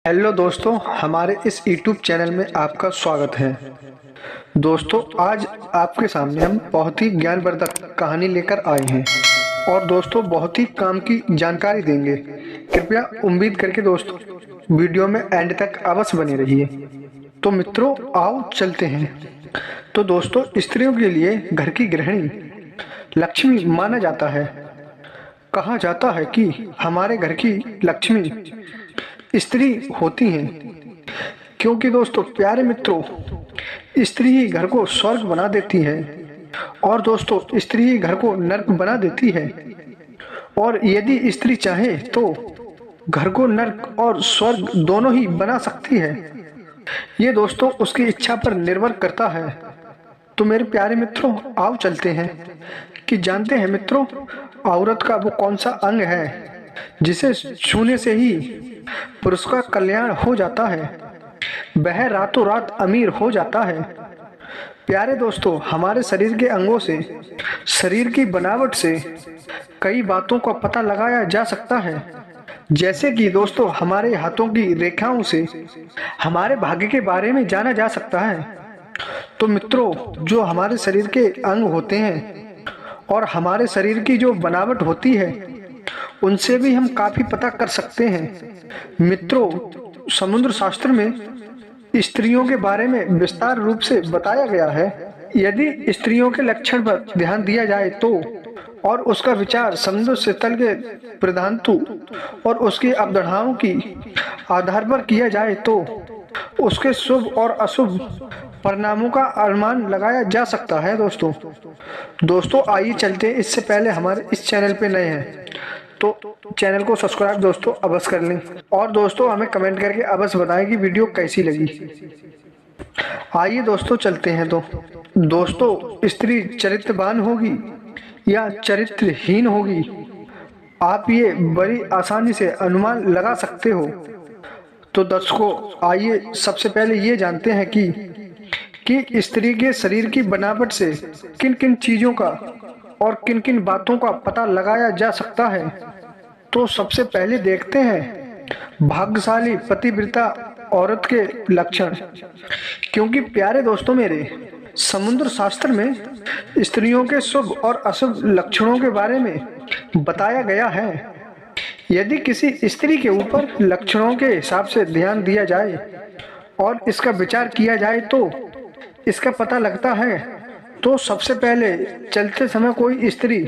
Hello दोस्तों, हमारे इस YouTube चैनल में आपका स्वागत है। दोस्तों, आज आपके सामने हम बहुत ही ज्ञानवर्धक कहानी लेकर आए हैं और दोस्तों बहुत ही काम की जानकारी देंगे। कृपया उम्मीद करके दोस्तों वीडियो में एंड तक अवश्य बने रहिए। तो मित्रों, आओ चलते हैं। तो दोस्तों, स्त्रियों के लिए घर की गृहिणी लक्ष्मी माना जाता है। कहा जाता है कि हमारे घर की लक्ष्मी स्त्री होती हैं, क्योंकि दोस्तों प्यारे मित्रों, स्त्री ही घर को स्वर्ग बना देती है और दोस्तों स्त्री ही घर को नर्क बना देती है। और यदि स्त्री चाहे तो घर को नर्क और स्वर्ग दोनों ही बना सकती है। ये दोस्तों उसकी इच्छा पर निर्भर करता है। तो मेरे प्यारे मित्रों, आओ चलते हैं कि जानते हैं मित्रों, औरत का वो कौन सा अंग है जिसे छूने से ही पुरुष का कल्याण हो जाता है, वह रातों रात अमीर हो जाता है। प्यारे दोस्तों, हमारे शरीर के अंगों से, शरीर की बनावट से कई बातों का पता लगाया जा सकता है। जैसे कि दोस्तों हमारे हाथों की रेखाओं से हमारे भाग्य के बारे में जाना जा सकता है। तो मित्रों, जो हमारे शरीर के अंग होते हैं और हमारे शरीर की जो बनावट होती है, उनसे भी हम काफी पता कर सकते हैं। मित्रों, समुद्र शास्त्र में स्त्रियों के बारे में विस्तार रूप से बताया गया है। यदि स्त्रियों के लक्षण पर ध्यान दिया जाए तो और उसका विचार समुद्र से तल के प्रधानतु और उसकी अवधारणाओं की आधार पर किया जाए तो उसके शुभ और अशुभ परिणामों का अनुमान लगाया जा सकता है। दोस्तों आइए चलते हैं। इससे पहले हमारे इस चैनल पे नए हैं तो चैनल को सब्सक्राइब दोस्तों अवश्य कर लें और दोस्तों हमें कमेंट करके अवश्य बताएं कि वीडियो कैसी लगी। आइए दोस्तों चलते हैं। तो दोस्तों, स्त्री चरित्रवान होगी या चरित्रहीन होगी, आप ये बड़ी आसानी से अनुमान लगा सकते हो। तो दर्शकों, आइए सबसे पहले ये जानते हैं कि स्त्री के शरीर की बनावट से किन किन चीजों का और किन किन बातों का पता लगाया जा सकता है। तो सबसे पहले देखते हैं भाग्यशाली पतिव्रता औरत के लक्षण। क्योंकि प्यारे दोस्तों मेरे, समुद्र शास्त्र में स्त्रियों के शुभ और अशुभ लक्षणों के बारे में बताया गया है। यदि किसी स्त्री के ऊपर लक्षणों के हिसाब से ध्यान दिया जाए और इसका विचार किया जाए तो इसका पता लगता है। तो सबसे पहले चलते समय कोई स्त्री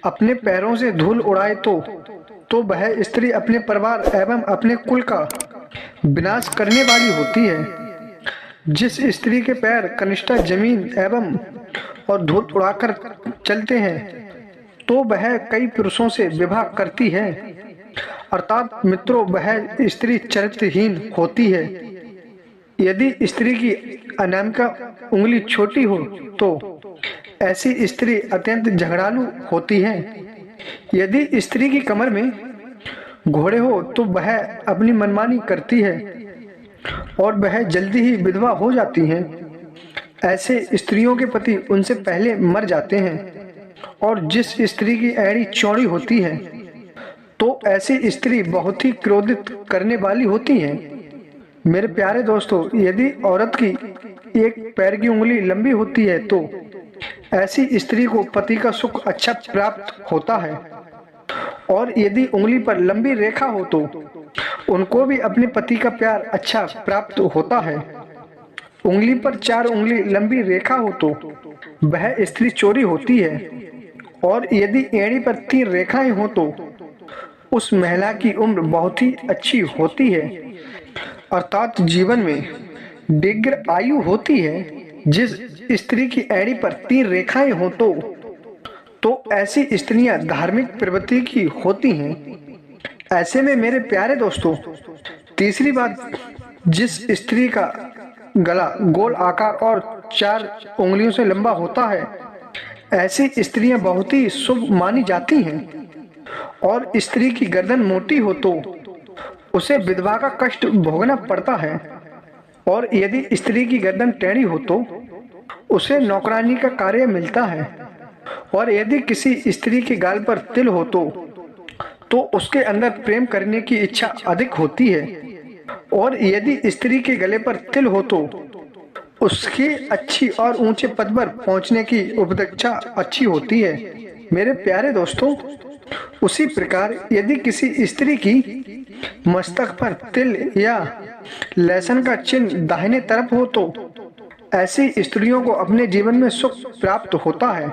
अपने पैरों से धूल उड़ाए तो वह स्त्री अपने परिवार एवं अपने कुल का विनाश करने वाली होती है। जिस स्त्री के पैर कनिष्ठा जमीन एवं और धूल उड़ाकर चलते हैं तो वह कई पुरुषों से विवाह करती है, अर्थात मित्रों वह स्त्री चरित्रहीन होती है। यदि स्त्री की अनामिका उंगली छोटी हो तो ऐसी स्त्री अत्यंत झगड़ालू होती है। यदि स्त्री की कमर में घोड़े हो तो वह अपनी मनमानी करती है और वह जल्दी ही विधवा हो जाती हैं। ऐसे स्त्रियों के पति उनसे पहले मर जाते हैं। और जिस स्त्री की एड़ी चौड़ी होती है तो ऐसी स्त्री बहुत ही क्रोधित करने वाली होती है। मेरे प्यारे दोस्तों, यदि औरत की एक पैर की उंगली लंबी होती है तो ऐसी स्त्री को पति का सुख अच्छा प्राप्त होता है। और यदि उंगली पर लंबी रेखा हो तो उनको भी अपने पति का प्यार अच्छा प्राप्त होता है। उंगली पर 4 उंगली लंबी रेखा हो तो वह स्त्री चोरी होती है। और यदि एड़ी पर 3 रेखाएं हो तो उस महिला की उम्र बहुत ही अच्छी होती है, अर्थात जीवन में दीर्घ आयु होती है। जिस स्त्री की एड़ी पर 3 रेखाएं हो तो ऐसी स्त्रियां धार्मिक प्रवृत्ति की होती हैं। ऐसे में मेरे प्यारे दोस्तों, तीसरी बात, जिस स्त्री का गला गोल आकार और 4 उंगलियों से लंबा होता है, ऐसी स्त्रियां बहुत ही शुभ मानी जाती हैं। और स्त्री की गर्दन मोटी हो तो उसे विधवा का कष्ट भोगना पड़ता है। और यदि स्त्री की गर्दन टेढ़ी हो तो उसे नौकरानी का कार्य मिलता है। और यदि किसी स्त्री के गाल पर तिल हो तो उसके अंदर प्रेम करने की इच्छा अधिक होती है। और यदि स्त्री के गले पर तिल हो तो उसकी अच्छी और ऊंचे पद पर पहुंचने की उपदक्षा अच्छी होती है। मेरे प्यारे दोस्तों, उसी प्रकार यदि किसी स्त्री की मस्तक पर तिल या लहसुन का चिन्ह दाहिने तरफ हो तो ऐसी स्त्रियों को अपने जीवन में सुख प्राप्त होता है।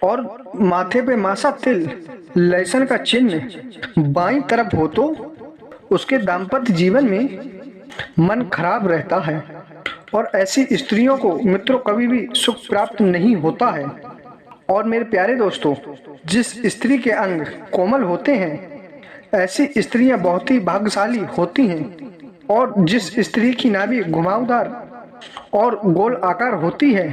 और माथे पे मासा तिल लहसुन का चिन्ह बाईं तरफ हो तो उसके दाम्पत्य जीवन में मन खराब रहता है और ऐसी स्त्रियों को मित्रों कभी भी सुख प्राप्त नहीं होता है। और मेरे प्यारे दोस्तों, जिस स्त्री के अंग कोमल होते हैं ऐसी स्त्रियां बहुत ही भाग्यशाली होती हैं। और जिस स्त्री की नाभि घुमावदार और गोल आकार होती है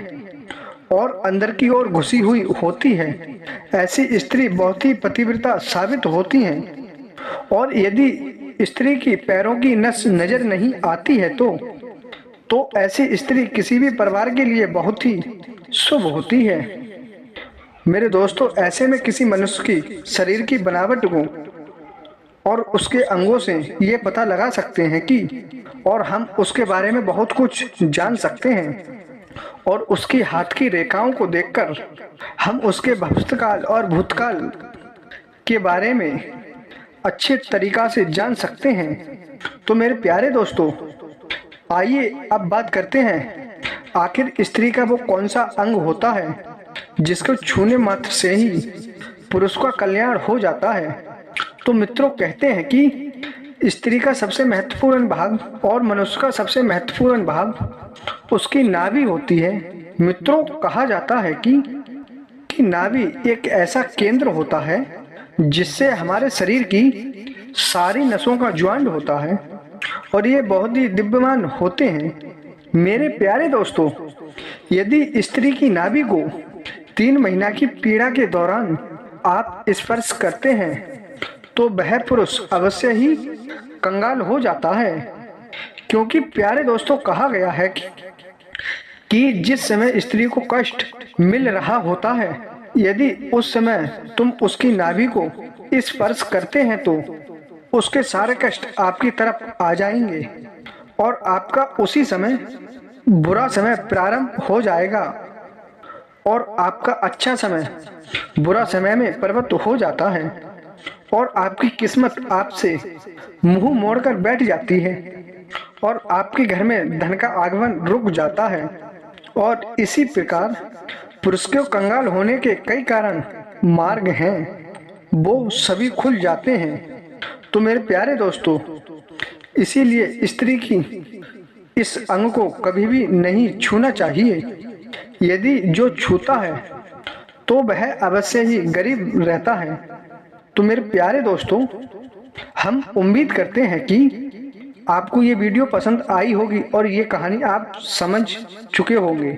और अंदर की ओर घुसी हुई होती है ऐसी स्त्री बहुत ही पतिव्रता साबित होती हैं। और यदि स्त्री की पैरों की नस नजर नहीं आती है तो ऐसी स्त्री किसी भी परिवार के लिए बहुत ही शुभ होती है। मेरे दोस्तों, ऐसे में किसी मनुष्य की शरीर की बनावट को और उसके अंगों से ये पता लगा सकते हैं कि और हम उसके बारे में बहुत कुछ जान सकते हैं। और उसकी हाथ की रेखाओं को देखकर हम उसके भविष्यकाल और भूतकाल के बारे में अच्छे तरीका से जान सकते हैं। तो मेरे प्यारे दोस्तों, आइए अब बात करते हैं आखिर स्त्री का वो कौन सा अंग होता है जिसको छूने मात्र से ही पुरुष का कल्याण हो जाता है। तो मित्रों, कहते हैं कि स्त्री का सबसे महत्वपूर्ण भाग और मनुष्य का सबसे महत्वपूर्ण भाग उसकी नाभि होती है। मित्रों, कहा जाता है कि नाभि एक ऐसा केंद्र होता है जिससे हमारे शरीर की सारी नसों का ज्वाइंट होता है और ये बहुत ही दिव्यमान होते हैं। मेरे प्यारे दोस्तों, यदि स्त्री की नाभि को 3 महीना की पीड़ा के दौरान आप स्पर्श करते हैं तो वह पुरुष अवश्य ही कंगाल हो जाता है। क्योंकि प्यारे दोस्तों, कहा गया है कि जिस समय स्त्री को कष्ट मिल रहा होता है यदि उस समय तुम उसकी नाभि को स्पर्श करते हैं तो उसके सारे कष्ट आपकी तरफ आ जाएंगे और आपका उसी समय बुरा समय प्रारंभ हो जाएगा और आपका अच्छा समय बुरा समय में परिवर्तित हो जाता है और आपकी किस्मत आपसे मुंह मोड़कर बैठ जाती है और आपके घर में धन का आगमन रुक जाता है। और इसी प्रकार पुरुष को कंगाल होने के कई कारण मार्ग हैं, वो सभी खुल जाते हैं। तो मेरे प्यारे दोस्तों, इसीलिए स्त्री की इस अंग को कभी भी नहीं छूना चाहिए। यदि जो छूता है तो वह अवश्य ही गरीब रहता है। तो मेरे प्यारे दोस्तों, हम उम्मीद करते हैं कि आपको ये वीडियो पसंद आई होगी और ये कहानी आप समझ चुके होंगे।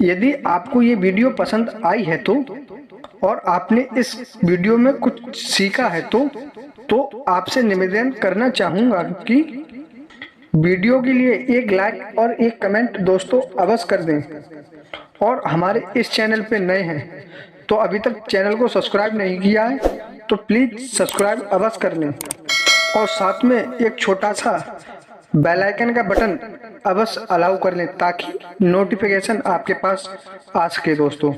यदि आपको ये वीडियो पसंद आई है तो और आपने इस वीडियो में कुछ सीखा है तो आपसे निवेदन करना चाहूँगा कि वीडियो के लिए एक लाइक और एक कमेंट दोस्तों अवश्य कर दें। और हमारे इस चैनल पे नए हैं तो अभी तक चैनल को सब्सक्राइब नहीं किया है तो प्लीज़ सब्सक्राइब अवश्य कर लें और साथ में एक छोटा सा बेल आइकन का बटन अवश्य अलाउ कर लें ताकि नोटिफिकेशन आपके पास आ सके दोस्तों।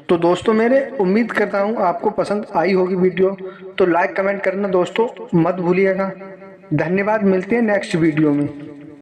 तो दोस्तों, मेरे उम्मीद करता हूँ आपको पसंद आई होगी वीडियो, तो लाइक कमेंट करना दोस्तों मत भूलिएगा। धन्यवाद, मिलते हैं नेक्स्ट वीडियो में।